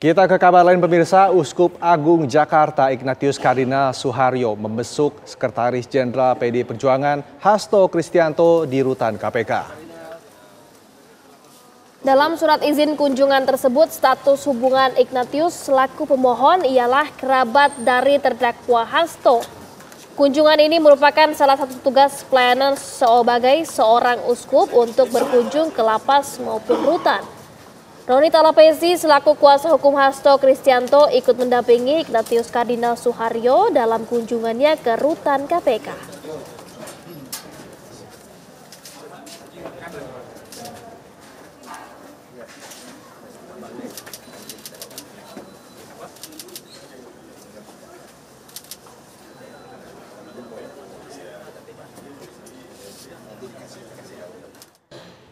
Kita ke kabar lain pemirsa, Uskup Agung Jakarta Ignatius Kardinal Suharyo membesuk Sekretaris Jenderal PDI Perjuangan Hasto Kristianto di rutan KPK. Dalam surat izin kunjungan tersebut, status hubungan Ignatius selaku pemohon ialah kerabat dari terdakwa Hasto. Kunjungan ini merupakan salah satu tugas pelayanan sebagai seorang uskup untuk berkunjung ke lapas maupun rutan. Roni Talapesi selaku kuasa hukum Hasto Kristianto ikut mendampingi Ignatius Kardinal Suharyo dalam kunjungannya ke rutan KPK.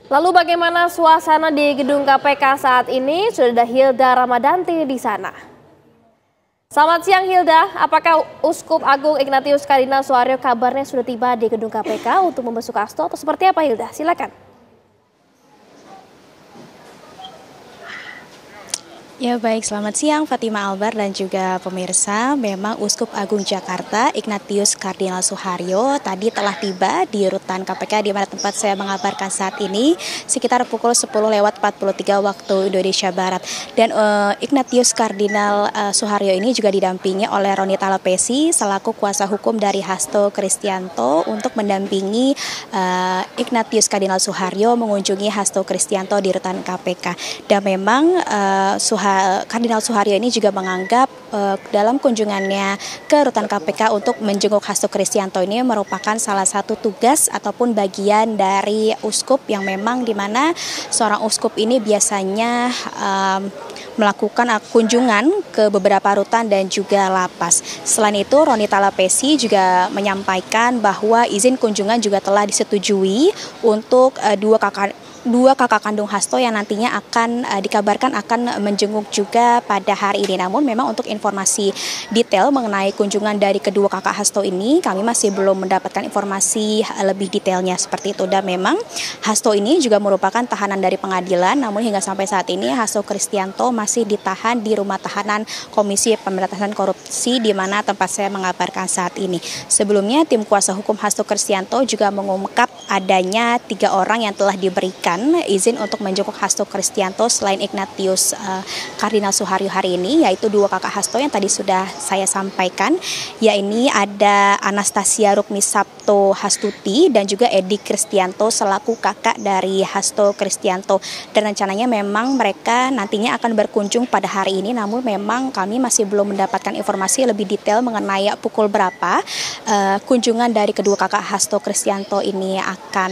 Lalu bagaimana suasana di gedung KPK saat ini? Sudah ada Hilda Ramadanti di sana. Selamat siang Hilda, apakah Uskup Agung Ignatius Kardinal Suharyo kabarnya sudah tiba di gedung KPK untuk membesuk Hasto atau seperti apa Hilda? Silakan. Ya baik, selamat siang Fatima Albar dan juga pemirsa. Memang Uskup Agung Jakarta Ignatius Kardinal Suharyo tadi telah tiba di rutan KPK di mana tempat saya mengabarkan saat ini sekitar pukul 10:43 waktu Indonesia Barat. Dan Ignatius Kardinal Suharyo ini juga didampingi oleh Roni Talapesi selaku kuasa hukum dari Hasto Kristianto untuk mendampingi Ignatius Kardinal Suharyo mengunjungi Hasto Kristianto di rutan KPK. Dan memang Kardinal Suharyo ini juga menganggap dalam kunjungannya ke rutan KPK untuk menjenguk Hasto Kristianto ini merupakan salah satu tugas ataupun bagian dari uskup yang memang di mana seorang uskup ini biasanya melakukan kunjungan ke beberapa rutan dan juga lapas. Selain itu, Roni Talapesi juga menyampaikan bahwa izin kunjungan juga telah disetujui untuk dua kakak kandung Hasto yang nantinya akan dikabarkan akan menjenguk juga pada hari ini. Namun memang untuk informasi detail mengenai kunjungan dari kedua kakak Hasto ini kami masih belum mendapatkan informasi lebih detailnya seperti itu. Dan memang Hasto ini juga merupakan tahanan dari pengadilan, namun hingga sampai saat ini Hasto Kristianto masih ditahan di rumah tahanan Komisi Pemberantasan Korupsi di mana tempat saya mengabarkan saat ini. Sebelumnya tim kuasa hukum Hasto Kristianto juga mengungkap adanya 3 orang yang telah diberikan izin untuk menjenguk Hasto Kristianto selain Ignatius Kardinal Suharyo hari ini, yaitu 2 kakak Hasto yang tadi sudah saya sampaikan, yakni ada Anastasia Rukmi Sabto Hastuti dan juga Edi Kristianto selaku kakak dari Hasto Kristianto. Dan rencananya memang mereka nantinya akan berkunjung pada hari ini, namun memang kami masih belum mendapatkan informasi lebih detail mengenai pukul berapa kunjungan dari kedua kakak Hasto Kristianto ini akan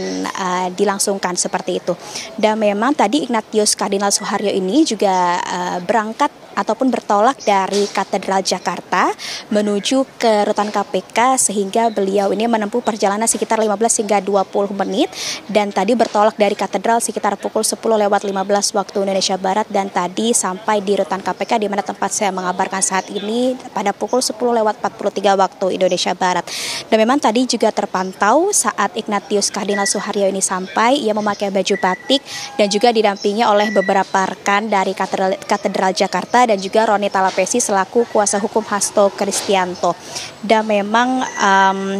dilangsungkan seperti itu. Dan memang tadi Ignatius Kardinal Suharyo ini juga berangkat ataupun bertolak dari Katedral Jakarta menuju ke rutan KPK sehingga beliau ini menempuh perjalanan sekitar 15 hingga 20 menit dan tadi bertolak dari Katedral sekitar pukul 10:15 waktu Indonesia Barat dan tadi sampai di rutan KPK di mana tempat saya mengabarkan saat ini pada pukul 10:43 waktu Indonesia Barat. Dan memang tadi juga terpantau saat Ignatius Kardinal Suharyo ini sampai, ia memakai baju batik dan juga didampingi oleh beberapa rekan dari Katedral Jakarta dan juga Roni Talapesi selaku kuasa hukum Hasto Kristianto. Dan memang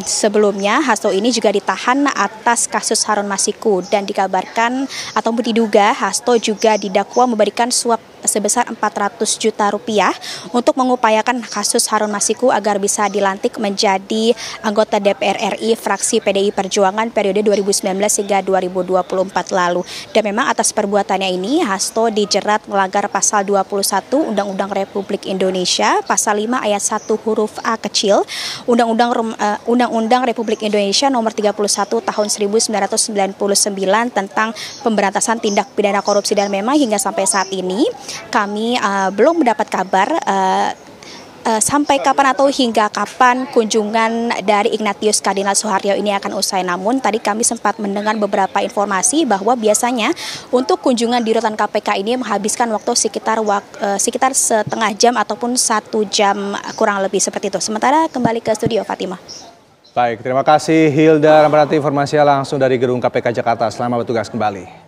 sebelumnya Hasto ini juga ditahan atas kasus Harun Masiku dan dikabarkan ataupun diduga Hasto juga didakwa memberikan suap sebesar 400 juta rupiah untuk mengupayakan kasus Harun Masiku agar bisa dilantik menjadi anggota DPR RI fraksi PDI Perjuangan periode 2019 hingga 2024 lalu. Dan memang atas perbuatannya ini Hasto dijerat melanggar pasal 21 Undang-Undang Republik Indonesia, pasal 5 ayat 1 huruf A kecil, Undang-Undang Republik Indonesia nomor 31 tahun 1999 tentang pemberantasan tindak pidana korupsi. Dan memang hingga sampai saat ini kami belum mendapat kabar sampai kapan atau hingga kapan kunjungan dari Ignatius Kardinal Suharyo ini akan usai. Namun tadi kami sempat mendengar beberapa informasi bahwa biasanya untuk kunjungan di rutan KPK ini menghabiskan waktu sekitar setengah jam ataupun 1 jam kurang lebih seperti itu. Sementara kembali ke studio Fatima. Baik, terima kasih Hilda Ramadanti informasinya langsung dari gedung KPK Jakarta. Selamat bertugas kembali.